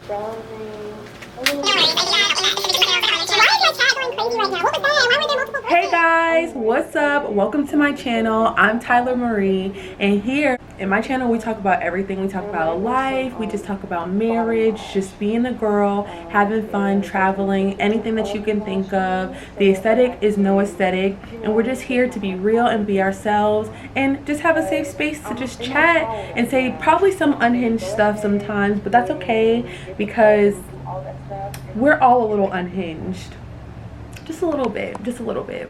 Hey guys, what's up? Welcome to my channel. I'm Tyler Marie, and here in my channel we talk about everything. We talk about life, we just talk about marriage, just being a girl, having fun, traveling, anything that you can think of. The aesthetic is no aesthetic, and we're just here to be real and be ourselves and just have a safe space to just chat and say probably some unhinged stuff sometimes, but that's okay because we're all a little unhinged. Just a little bit, just a little bit.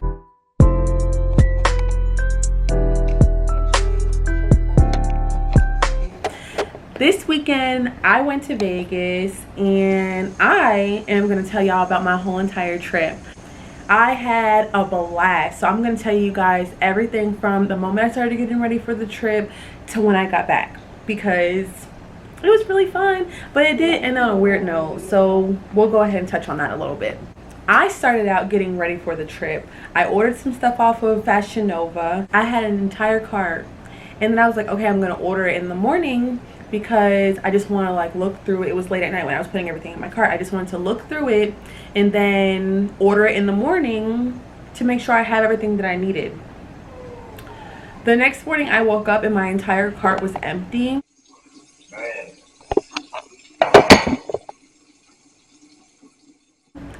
This weekend, I went to Vegas, and I am going to tell y'all about my whole entire trip. I had a blast, so I'm going to tell you guys everything from the moment I started getting ready for the trip to when I got back, because it was really fun, but it did end on a weird note, so we'll go ahead and touch on that a little bit. I started out getting ready for the trip. I ordered some stuff off of Fashion Nova. I had an entire cart, and then I was like, okay, I'm gonna order it in the morning because I just want to like look through it. It was late at night when I was putting everything in my cart. I just wanted to look through it and then order it in the morning to make sure I have everything that I needed. The next morning I woke up and my entire cart was empty.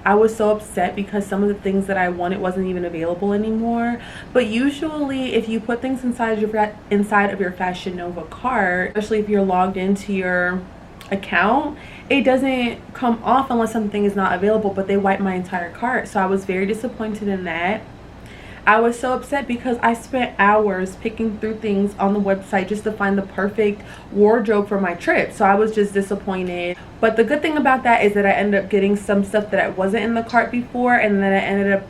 I was so upset because some of the things that I wanted wasn't even available anymore. But usually if you put things inside of your Fashion Nova cart, especially if you're logged into your account, it doesn't come off unless something is not available, but they wipe my entire cart. So I was very disappointed in that. I was so upset because I spent hours picking through things on the website just to find the perfect wardrobe for my trip. So I was just disappointed. But the good thing about that is that I ended up getting some stuff that wasn't in the cart before, and then I ended up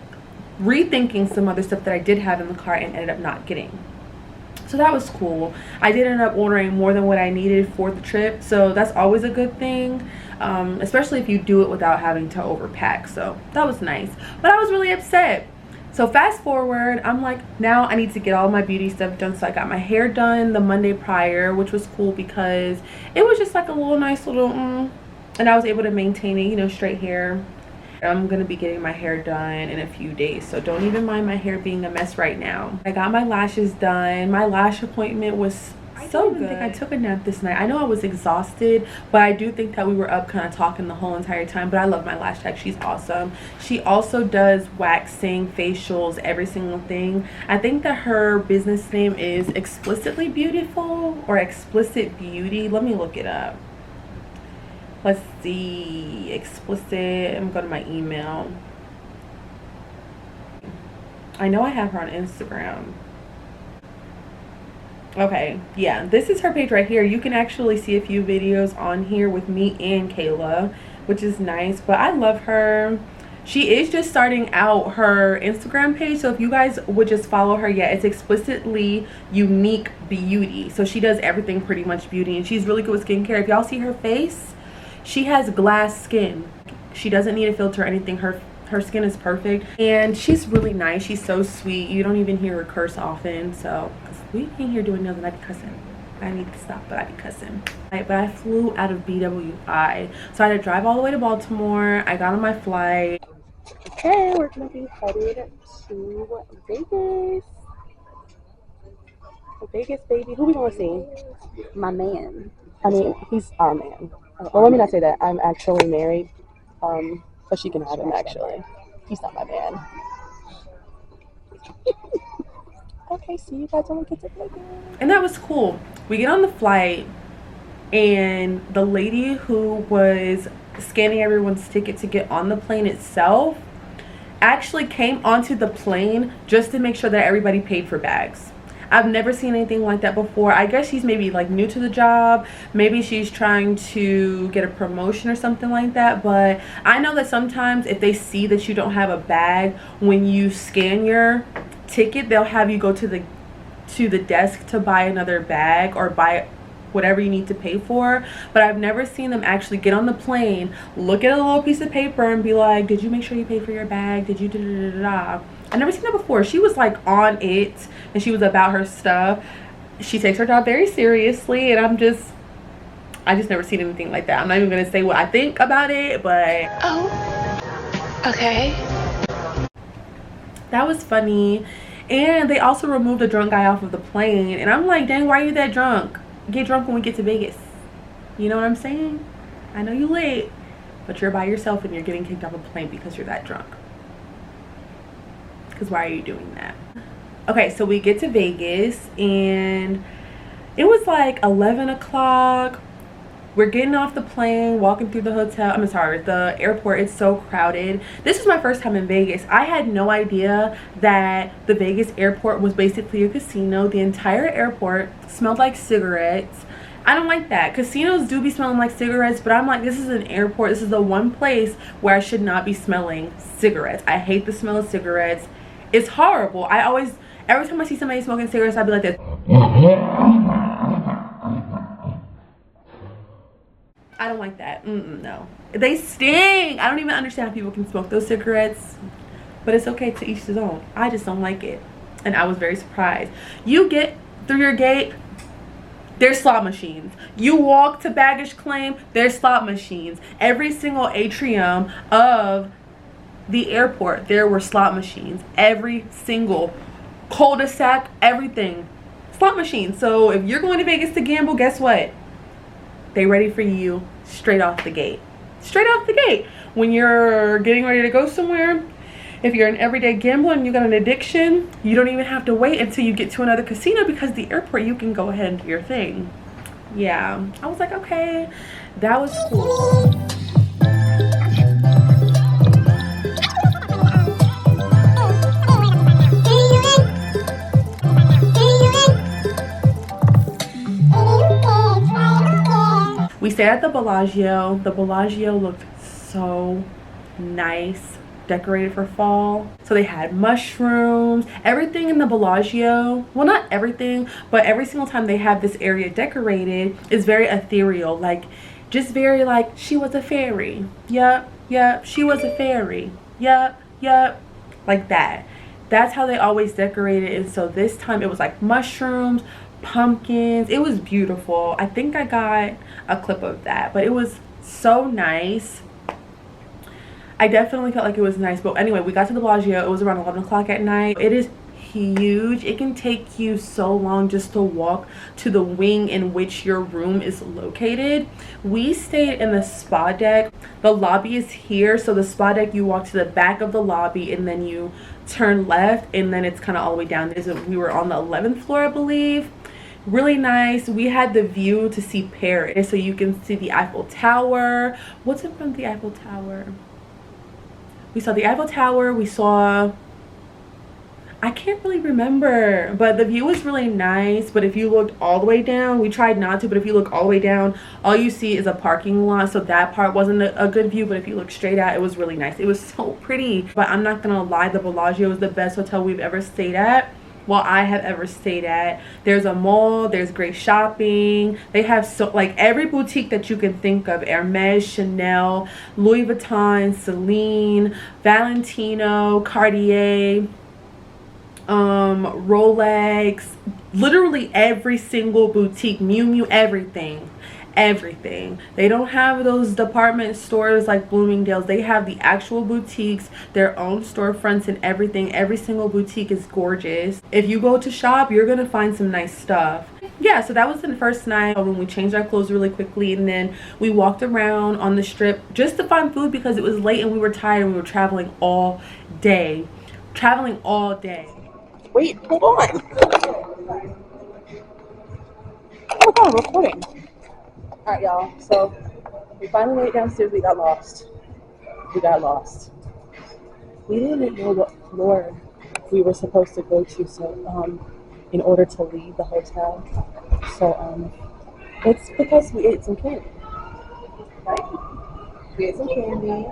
rethinking some other stuff that I did have in the cart and ended up not getting. So that was cool. I did end up ordering more than what I needed for the trip, so that's always a good thing, especially if you do it without having to overpack. So that was nice. But I was really upset. So fast forward, I'm like, now I need to get all my beauty stuff done. So I got my hair done the Monday prior, which was cool because it was just like a little nice little and I was able to maintain it, you know, straight hair. I'm gonna be getting my hair done in a few days, so don't even mind my hair being a mess right now. I got my lashes done. My lash appointment was so good. I took a nap this night. I know I was exhausted, but I do think that we were up kind of talking the whole entire time. But I love my lash tech. She's awesome. She also does waxing, facials, every single thing. I think that her business name is Explicitly Beautiful or Explicit Beauty. Let me look it up. Let's see. Explicit. I'm going to my email. I know I have her on Instagram. Okay, yeah, this is her page right here. You can actually see a few videos on here with me and Kayla, which is nice. But I love her. She is just starting out her Instagram page, so if you guys would just follow her, yeah, it's Explicitly Unique Beauty. So she does everything pretty much beauty, and she's really good with skincare. If y'all see her face, she has glass skin. She doesn't need a filter or anything. Her skin is perfect, and she's really nice. She's so sweet. You don't even hear her curse often, so we ain't here doing nothing. I be cussing. I need to stop, but I be cussing. But I flew out of BWI, so I had to drive all the way to Baltimore. I got on my flight. Okay, we're gonna be headed to Vegas. Vegas, baby. Who we gonna see? My man. I mean, he's our man. Well, let me not say that. I'm actually married. So she can have him, actually. He's not my man. Okay, see you guys when we get to Vegas. And that was cool. We get on the flight, and the lady who was scanning everyone's ticket to get on the plane itself actually came onto the plane just to make sure that everybody paid for bags. I've never seen anything like that before. I guess she's maybe like new to the job. Maybe she's trying to get a promotion or something like that. But I know that sometimes if they see that you don't have a bag when you scan your ticket, they'll have you go to the desk to buy another bag or buy whatever you need to pay for. But I've never seen them actually get on the plane, look at a little piece of paper and be like, did you make sure you paid for your bag? Did you da da da da? I've never seen that before. She was like on it, and she was about her stuff. She takes her job very seriously, and I just never seen anything like that. I'm not even gonna say what I think about it, but oh, okay. That was funny. And they also removed a drunk guy off of the plane, and I'm like, dang, why are you that drunk? Get drunk when we get to Vegas. You know what I'm saying? I know you late, but you're by yourself and you're getting kicked off a plane because you're that drunk. Because why are you doing that? Okay, so we get to Vegas and it was like 11 o'clock. We're getting off the plane, walking through the hotel. I'm sorry, the airport. It's so crowded. This is my first time in Vegas. I had no idea that the Vegas airport was basically a casino. The entire airport smelled like cigarettes. I don't like that. Casinos do be smelling like cigarettes, but I'm like, this is an airport. This is the one place where I should not be smelling cigarettes. I hate the smell of cigarettes. It's horrible. Every time I see somebody smoking cigarettes, I'd be like this. I don't like that. No. They sting. I don't even understand how people can smoke those cigarettes. But it's okay, to each his own. I just don't like it. And I was very surprised. You get through your gate, there's slot machines. You walk to baggage claim, there's slot machines. Every single atrium of the airport, there were slot machines. Every single cul-de-sac, everything. Slot machines. So if you're going to Vegas to gamble, guess what? They ready for you straight off the gate. Straight off the gate. When you're getting ready to go somewhere, if you're an everyday gambler and you got an addiction, you don't even have to wait until you get to another casino, because the airport, you can go ahead and do your thing. Yeah, I was like, okay, that was cool. We stayed at the Bellagio. The Bellagio looked so nice, decorated for fall. So they had mushrooms, everything in the Bellagio. Well, not everything, but every single time they have this area decorated is very ethereal. Like, just very like, she was a fairy. Yup, she was a fairy. Yup. Like that. That's how they always decorate it. And so this time it was like mushrooms, pumpkins. It was beautiful. I think I got a clip of that, but it was so nice. I definitely felt like it was nice. But anyway, we got to the Bellagio. It was around 11 o'clock at night. It is huge. It can take you so long just to walk to the wing in which your room is located. We stayed in the spa deck. The lobby is here. So the spa deck, you walk to the back of the lobby and then you turn left, and then it's kind of all the way down. We were on the 11th floor, I believe. Really nice. We had the view to see Paris, so you can see the Eiffel Tower. What's in front of the Eiffel Tower? We saw the Eiffel Tower. We saw, I can't really remember, but the view was really nice. But if you looked all the way down, we tried not to, but if you look all the way down, all you see is a parking lot. So that part wasn't a good view, but if you look straight out, it was really nice. It was so pretty. But I'm not gonna lie, the Bellagio is the best hotel we've ever stayed at. Well, I have ever stayed at. There's a mall, there's great shopping. They have so like every boutique that you can think of: Hermes, Chanel, Louis Vuitton, Celine, Valentino, Cartier, Rolex. Literally every single boutique, Miu Miu, everything. They don't have those department stores like Bloomingdale's. They have the actual boutiques, their own storefronts and everything. Every single boutique is gorgeous. If you go to shop, you're gonna find some nice stuff. Yeah, so that was the first night when we changed our clothes really quickly, and then we walked around on the strip just to find food because it was late and we were tired and we were traveling all day. Wait, hold on. Oh my god, I'm recording. Alright, y'all, so we finally made it downstairs. We got lost. We didn't know what floor we were supposed to go to, so in order to leave the hotel. So it's because we ate some candy, right? We ate some candy.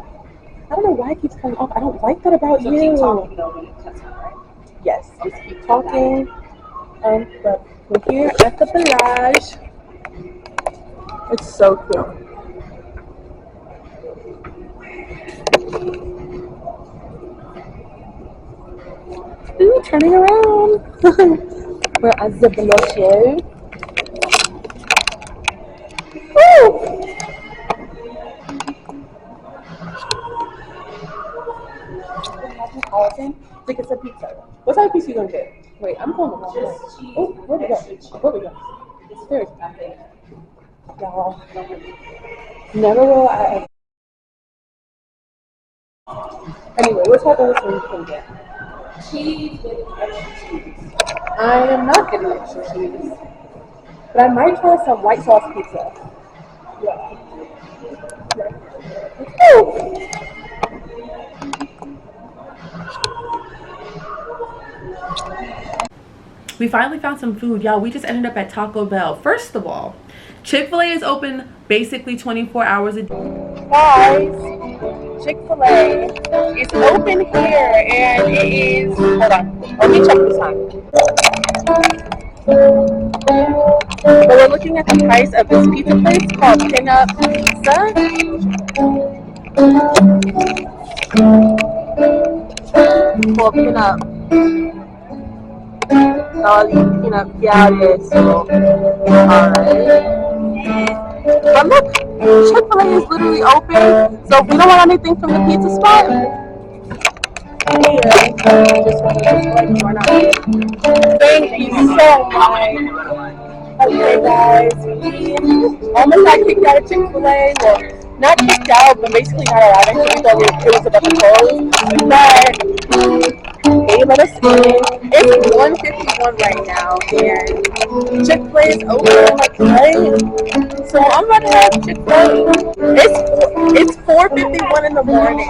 I don't know why it keeps coming off. I don't like that about you. Keep talking though when it cuts out, right? Yes, just keep talking. But we're here at the Bellagio. It's so cool. Ooh, turning around. We're at the Bellagio. Woo! Like it's a pizza. What type of pizza you gonna get? Wait, I'm going the wrong way. Oh, where'd we go? Where'd we go? There's y'all. Never will I. Anyway, what type of one you can get? Cheese with extra cheese. I am not getting extra cheese, but I might try some white sauce pizza. Yeah. Woo! We finally found some food, y'all. We just ended up at Taco Bell. First of all, Chick-fil-A is open basically 24 hours a day. Guys, Chick-fil-A is open here, and it is, hold on, let me check the time. But we're looking at the price of this pizza place called Pinup Pizza. Called Pinup. Peanut eso. Alright. But look, Chick-fil-A is literally open. So if we don't want anything from the pizza spot, thank you so much. Okay guys, we almost got kicked out of Chick-fil-A. Well, not kicked out, but basically not allowed until we thought it was about to close. But they let us in. It's 1:51 right now, and Chick-fil-A is open like right. So I'm about to have Chick-fil-A. It's 4:51 in the morning.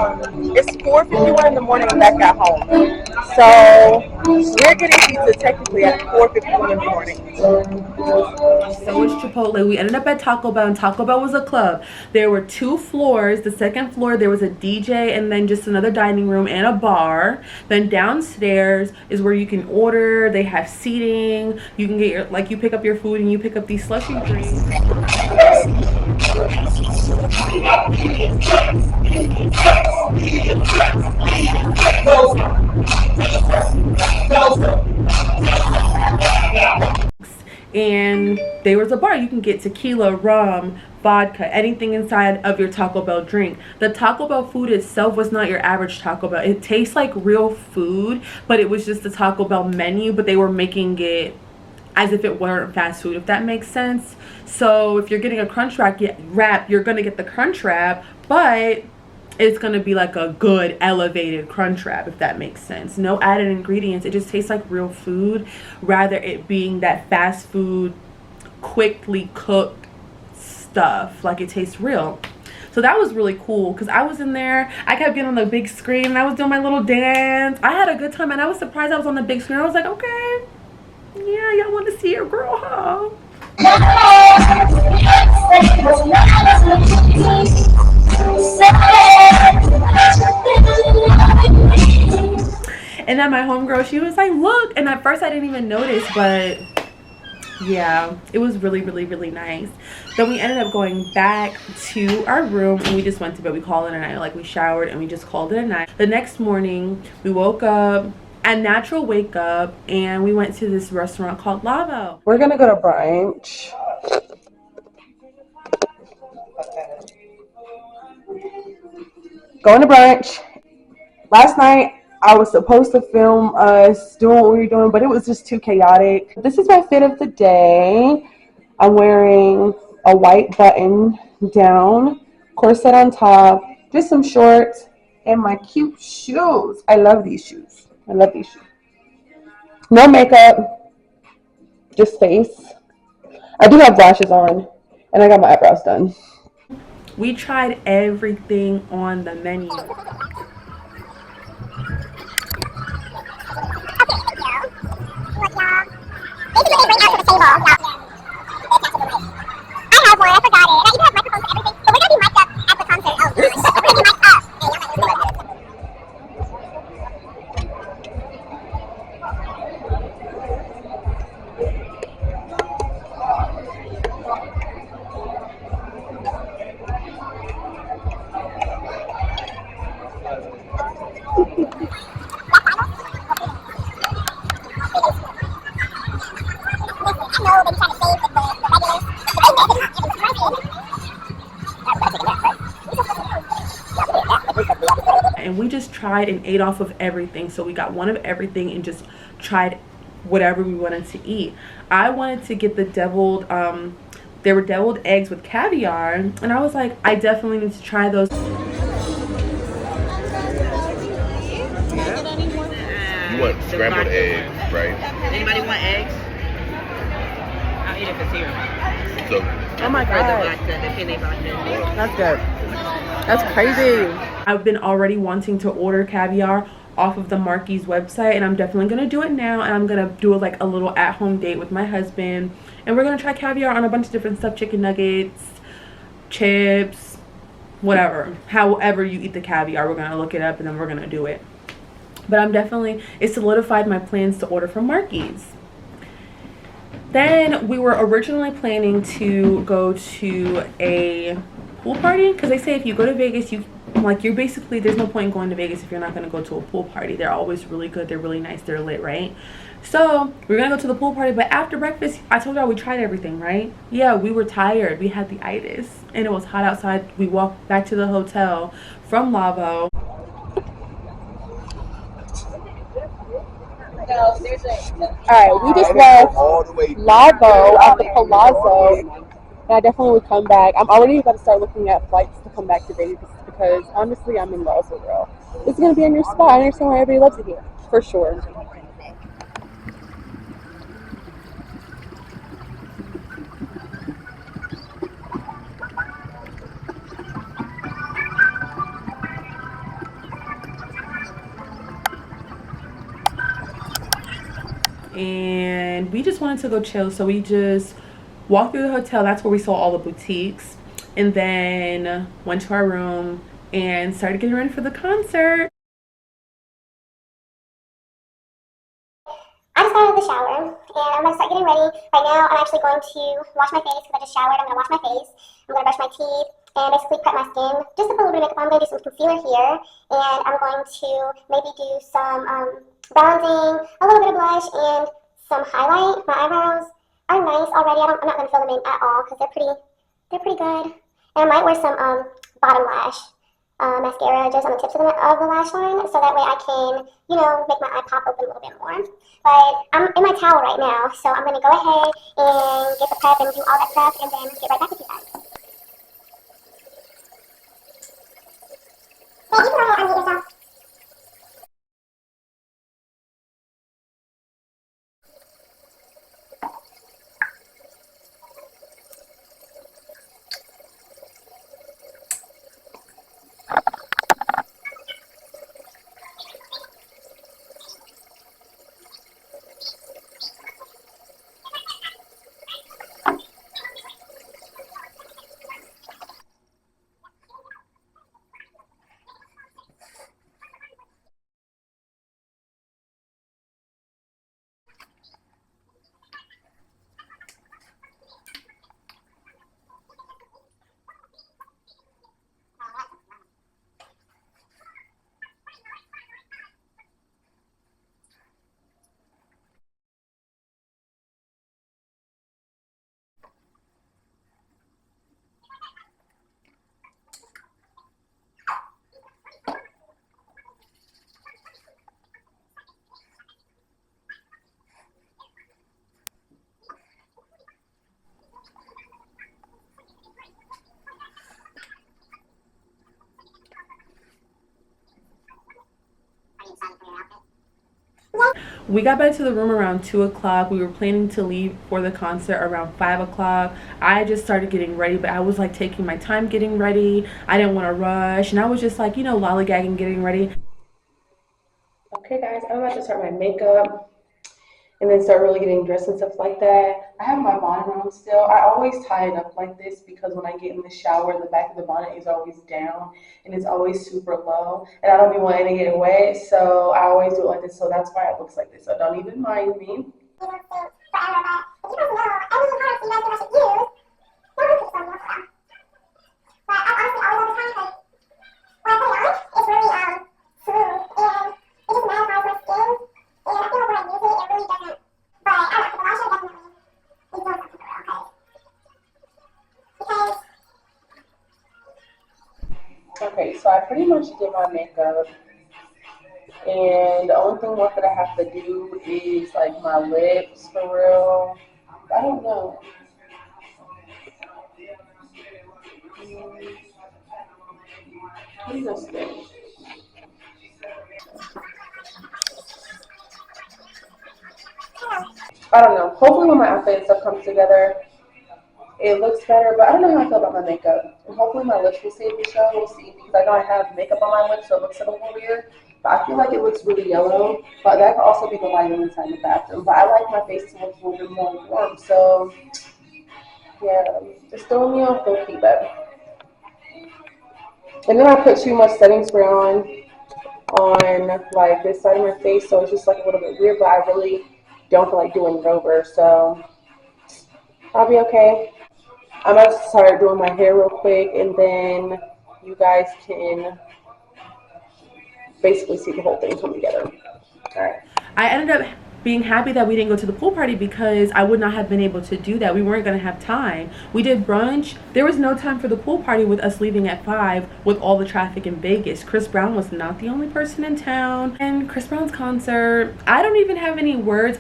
It's 4:51 in the morning when I got home. So we're getting pizza technically at 4:51 in the morning. So is Chipotle. We ended up at Taco Bell, and Taco Bell was a club. There were 2 floors. The second floor there was a DJ, and then just another dining room and a bar. Then downstairs is where you can order. They have seating. You can get your, like, you pick up your food and you pick up these slushy drinks. And there was a bar. You can get tequila, rum, vodka, anything inside of your Taco Bell drink. The Taco Bell food itself was not your average Taco Bell. It tastes like real food, but it was just the Taco Bell menu, but they were making it as if it weren't fast food, if that makes sense. So if you're getting a Crunch wrap, you're gonna get the Crunch wrap, but it's gonna be like a good elevated Crunch wrap, if that makes sense. No added ingredients. It just tastes like real food, rather it being that fast food, quickly cooked stuff. Like, it tastes real. So that was really cool, because I was in there, I kept getting on the big screen and I was doing my little dance. I had a good time, and I was surprised I was on the big screen. I was like, okay, yeah, y'all want to see your girl, huh? And then my homegirl, she was like, look. And at first I didn't even notice, but yeah, it was really, really, really nice. Then we ended up going back to our room, and we just went to bed. We called it a night. Like, we showered and we just called it a night. The next morning we woke up, a natural wake up, and we went to this restaurant called Lavo. We're gonna go to brunch. Going to brunch. Last night I was supposed to film us doing what we were doing, but it was just too chaotic. This is my fit of the day. I'm wearing a white button down, corset on top, just some shorts, and my cute shoes. I love these shoes. I love these shoes. No makeup, just face. I do have lashes on, and I got my eyebrows done. We tried everything on the menu. and we just tried and ate off of everything. So we got one of everything and just tried whatever we wanted to eat. I wanted to get the deviled there were deviled eggs with caviar, and I was like, I definitely need to try those. You want scrambled eggs, right? Anybody want eggs? I'll eat it if it's here. So, Oh my god. That's good. That's crazy. I've been already wanting to order caviar off of the Marky's website, and I'm definitely gonna do it now, and I'm gonna do it like a little at-home date with my husband, and we're gonna try caviar on a bunch of different stuff: chicken nuggets, chips, whatever. However you eat the caviar, we're gonna look it up and then we're gonna do it. But it solidified my plans to order from Marky's. Then we were originally planning to go to a pool party, because they say if you go to Vegas, you're basically, there's no point in going to Vegas if you're not going to go to a pool party. They're always really good, they're really nice, they're lit, right? So we're gonna go to the pool party, but after breakfast, I told y'all we tried everything, right? Yeah, we were tired, we had the itis, and it was hot outside. We walked back to the hotel from Lavo. Alright, we just left Lavo at the Palazzo, and I definitely would come back. I'm already about to start looking at flights to come back to Vegas because honestly, I'm in love with girl. This is gonna be a new spot. I understand why everybody loves it here, for sure. And we just wanted to go chill, so we just walked through the hotel. That's where we saw all the boutiques, and then went to our room and started getting ready for the concert. I just got out of the shower, and I'm going to start getting ready. Right now, I'm actually going to wash my face because I just showered. I'm going to wash my face. I'm going to brush my teeth and basically prep my skin. Just to put a little bit of makeup on, I'm going to do some concealer here, and I'm going to maybe do some bronzing, a little bit of blush, and some highlight. My eyebrows are nice already. I'm not going to fill them in at all because they're pretty good. And I might wear some bottom lash mascara just on the tips of the lash line, so that way I can, make my eye pop open a little bit more. But I'm in my towel right now, so I'm going to go ahead and get the prep and do all that stuff, and then get right back with you guys. Hey, you can go ahead and unmute yourself. We got back to the room around 2 o'clock. We were planning to leave for the concert around 5 o'clock. I just started getting ready, but I was like taking my time getting ready. I didn't want to rush, and I was just like, lollygagging getting ready. Okay guys, I'm about to start my makeup and then start really getting dressed and stuff like that. I have my bonnet on still. I always tie it up like this because when I get in the shower, the back of the bonnet is always down and it's always super low, and I don't be wanting to get wet, so I always do it like this. So that's why it looks like this. So don't even mind me. Okay, so I pretty much did my makeup. And the only thing left that I have to do is like my lips for real. I don't know. What is this thing? I don't know. Hopefully when my outfit and stuff comes together, it looks better, but I don't know how I feel about my makeup. And hopefully my lips will save the show. We'll see, because I know I have makeup on my lips, so it looks a little weird. But I feel like it looks really yellow, but that could also be the lighting inside the bathroom. But I like my face to look a little bit more warm, so yeah, it's throwing me off low key, but. And then I put too much setting spray on like this side of my face, so it's just like a little bit weird, but I really don't feel like doing it over, so I'll be okay. I'm about to start doing my hair real quick, and then you guys can basically see the whole thing come together. All right. I ended up being happy that we didn't go to the pool party because I would not have been able to do that. We weren't going to have time. We did brunch. There was no time for the pool party with us leaving at 5 with all the traffic in Vegas. Chris Brown was not the only person in town. And Chris Brown's concert, I don't even have any words.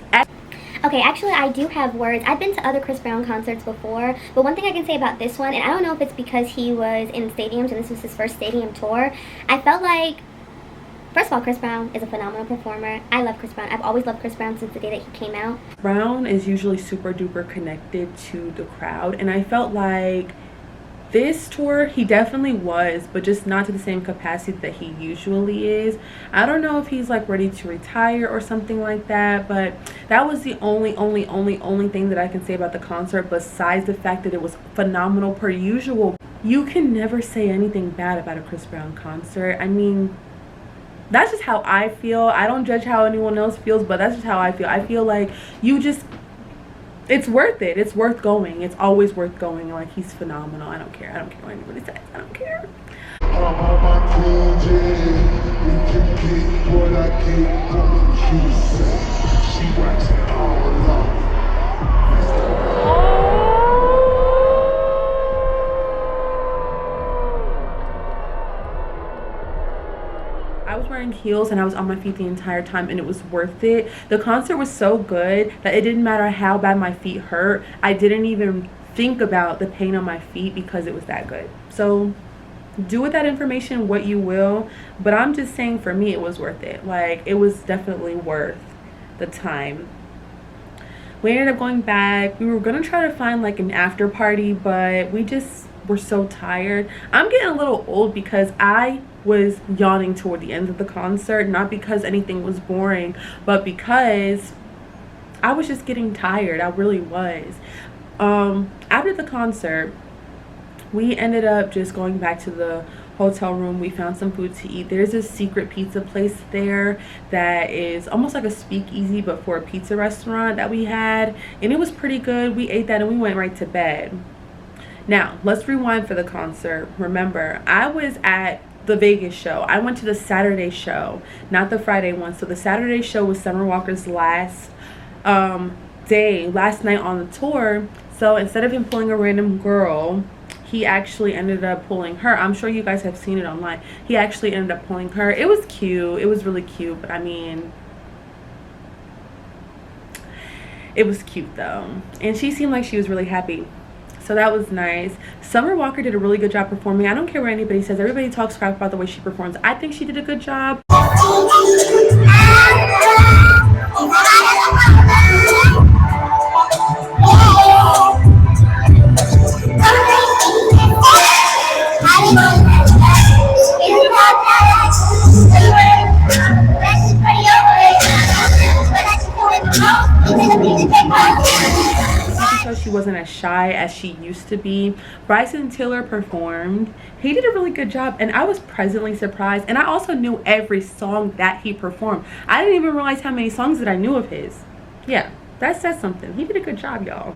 Okay, actually I do have words. I've been to other Chris Brown concerts before, but one thing I can say about this one, and I don't know if it's because he was in stadiums and this was his first stadium tour, I felt like, first of all, Chris Brown is a phenomenal performer. I love Chris Brown. I've always loved Chris Brown since the day that he came out. Brown is usually super duper connected to the crowd, and I felt like this tour he definitely was, but just not to the same capacity that he usually is. I don't know if he's like ready to retire or something like that, but that was the only thing that I can say about the concert, besides the fact that it was phenomenal per usual. You can never say anything bad about a Chris Brown concert. I mean, that's just how I feel. I don't judge how anyone else feels, but that's just how I feel. I feel like it's worth it. It's worth going. It's always worth going. Like, he's phenomenal. I don't care. I don't care what anybody says. I don't care. I was wearing heels and I was on my feet the entire time, and it was worth it. The concert was so good that it didn't matter how bad my feet hurt. I didn't even think about the pain on my feet because it was that good. So do with that information what you will, but I'm just saying, for me, it was worth it. Like, it was definitely worth the time. We ended up going back. We were gonna try to find like an after party, but we just were so tired. I'm getting a little old because I was yawning toward the end of the concert, not because anything was boring, but because I was just getting tired. I really was. After the concert, we ended up just going back to the hotel room. We found some food to eat. There's this secret pizza place there that is almost like a speakeasy, but for a pizza restaurant that we had, and it was pretty good. We ate that and we went right to bed. Now, let's rewind for the concert. Remember, I was at the Vegas show. I went to the Saturday show, not the Friday one. So the Saturday show was Summer Walker's last night on the tour. So instead of him pulling a random girl, he actually ended up pulling her. I'm sure you guys have seen it online. He actually ended up pulling her. It was cute. It was really cute, but I mean, it was cute though. And she seemed like she was really happy. So that was nice. Summer Walker did a really good job performing. I don't care what anybody says. Everybody talks crap about the way she performs. I think she did a good job. She wasn't as shy as she used to be. Bryson Tiller performed. He did a really good job, and I was pleasantly surprised. And I also knew every song that he performed. I didn't even realize how many songs that I knew of his. Yeah, that says something. He did a good job, y'all.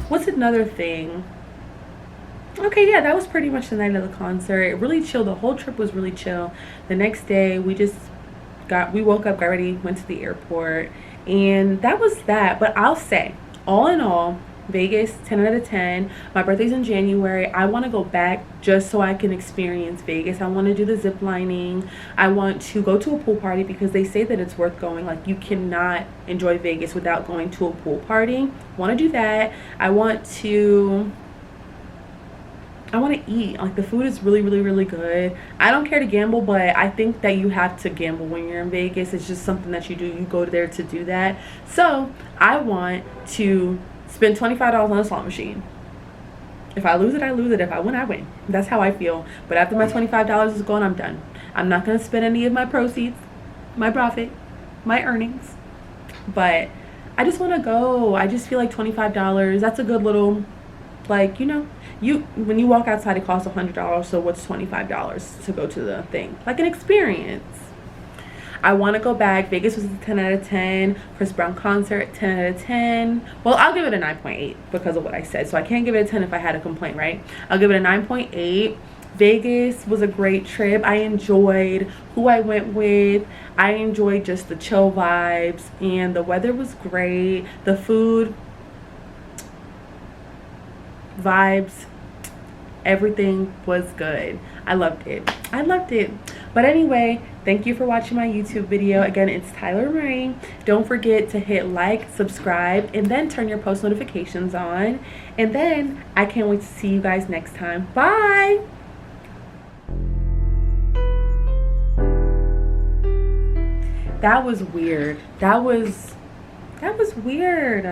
What's another thing? Okay, yeah, that was pretty much the night of the concert. It really chill. The whole trip was really chill. The next day, we woke up, got ready, went to the airport, and that was that. But I'll say, all in all, Vegas, 10 out of 10. My birthday's in January. I want to go back just so I can experience Vegas. I want to do the zip lining. I want to go to a pool party because they say that it's worth going. Like, you cannot enjoy Vegas without going to a pool party. Want to do that. I want to eat. Like, the food is really, really, really good. I don't care to gamble, but I think that you have to gamble when you're in Vegas. It's just something that you do. You go there to do that. So I want to spend $25 on a slot machine. If I lose it, I lose it. If I win, I win. That's how I feel. But after my $25 is gone, I'm done. I'm not going to spend any of my proceeds, my profit, my earnings. But I just want to go. I just feel like $25, that's a good little, like, you know, when you walk outside, it costs $100. So what's $25 to go to the thing? Like an experience. I want to go back. Vegas was a 10 out of 10. Chris Brown concert, 10 out of 10. Well, I'll give it a 9.8 because of what I said. So I can't give it a 10 if I had a complaint, right? I'll give it a 9.8. Vegas was a great trip. I enjoyed who I went with. I enjoyed just the chill vibes, and the weather was great. The food, vibes, everything was good. I loved it. I loved it. But anyway, thank you for watching my YouTube video. Again, it's Tyler Marie. Don't forget to hit like, subscribe, and then turn your post notifications on. And then I can't wait to see you guys next time. Bye. That was weird. That was weird.